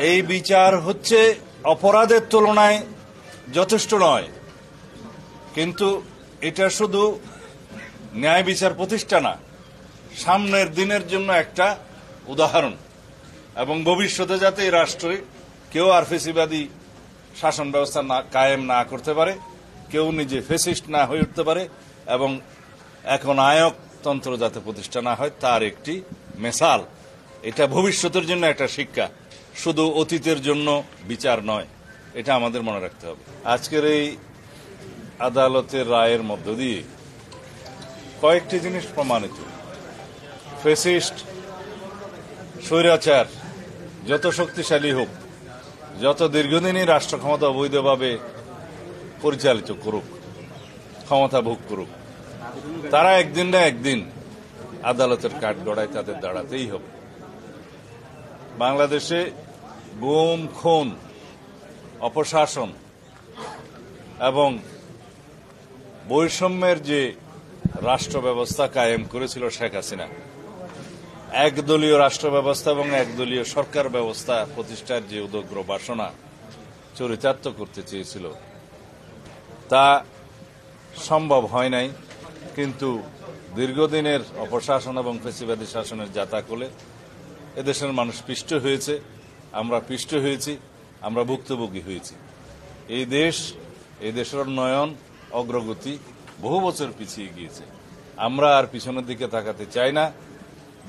এই বিচার হচ্ছে অপরাধের তুলনায় যথেষ্ট নয়, কিন্তু এটা শুধু ন্যায় বিচার প্রতিষ্ঠা না, সামনের দিনের জন্য একটা উদাহরণ, এবং ভবিষ্যতে যাতে এই রাষ্ট্রে কেউ আর ফেসিবাদী শাসন ব্যবস্থা কায়েম না করতে পারে, কেউ নিজে ফেসিস্ট না হয়ে উঠতে পারে, এবং এখন নায়কতন্ত্র যাতে প্রতিষ্ঠা না হয় তার একটি মেসাল। এটা ভবিষ্যতের জন্য একটা শিক্ষা, শুধু অতীতের জন্য বিচার নয়, এটা আমাদের মনে রাখতে হবে। আজকের এই আদালতের রায়ের মধ্য দিয়ে কয়েকটি জিনিস প্রমাণিত। ফেসিস্ট স্বৈরাচার যত শক্তিশালী হোক, যত দীর্ঘদিনই রাষ্ট্র ক্ষমতা অবৈধভাবে পরিচালিত করুক, ক্ষমতা ভোগ করুক, তারা একদিন না একদিন আদালতের কাঠগড়ায় তাদের দাঁড়াতেই হবে। বাংলাদেশে গুম, খুন, অপশাসন এবং বৈষম্যের যে রাষ্ট্র ব্যবস্থা কায়েম করেছিল শেখ হাসিনা, একদলীয় রাষ্ট্র ব্যবস্থা এবং একদলীয় সরকার ব্যবস্থা প্রতিষ্ঠার যে উদগ্র বাসনা চরিতার্থ করতে চেয়েছিল, তা সম্ভব হয় নাই। কিন্তু দীর্ঘদিনের অপশাসন এবং ফ্যাসিবাদী শাসনের জাতাকলে এদেশের মানুষ পিষ্ট হয়েছে, আমরা পিষ্ট হয়েছি, আমরা ভুক্তভোগী হয়েছি। এই দেশের উন্নয়ন অগ্রগতি বহু বছর পিছিয়ে গিয়েছে। আমরা আর পিছনের দিকে তাকাতে চাই না।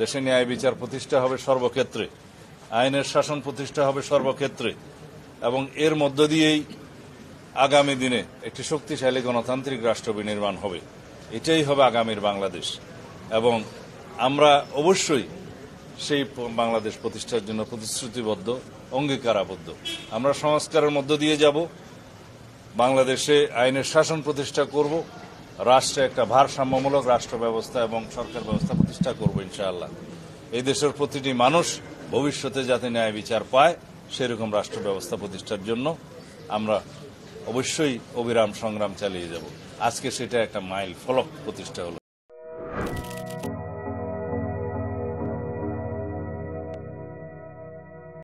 দেশে ন্যায় বিচার প্রতিষ্ঠা হবে সর্বক্ষেত্রে, আইনের শাসন প্রতিষ্ঠা হবে সর্বক্ষেত্রে, এবং এর মধ্য দিয়েই আগামী দিনে একটি শক্তিশালী গণতান্ত্রিক রাষ্ট্র বিনির্মাণ হবে। এটাই হবে আগামীর বাংলাদেশ, এবং আমরা অবশ্যই সেই বাংলাদেশ প্রতিষ্ঠার জন্য প্রতিশ্রুতিবদ্ধ, অঙ্গীকারাবদ্ধ। আমরা সংস্কারের মধ্য দিয়ে যাব, বাংলাদেশে আইনের শাসন প্রতিষ্ঠা করব, রাষ্ট্রে একটা ভারসাম্যমূলক রাষ্ট্র ব্যবস্থা এবং সরকার ব্যবস্থা প্রতিষ্ঠা করব ইনশাআল্লাহ। এই দেশের প্রতিটি মানুষ ভবিষ্যতে যাতে ন্যায় বিচার পায়, সেরকম রাষ্ট্র ব্যবস্থা প্রতিষ্ঠার জন্য আমরা অবশ্যই অবিরাম সংগ্রাম চালিয়ে যাব। আজকে সেটা একটা মাইল ফলক প্রতিষ্ঠা হলো।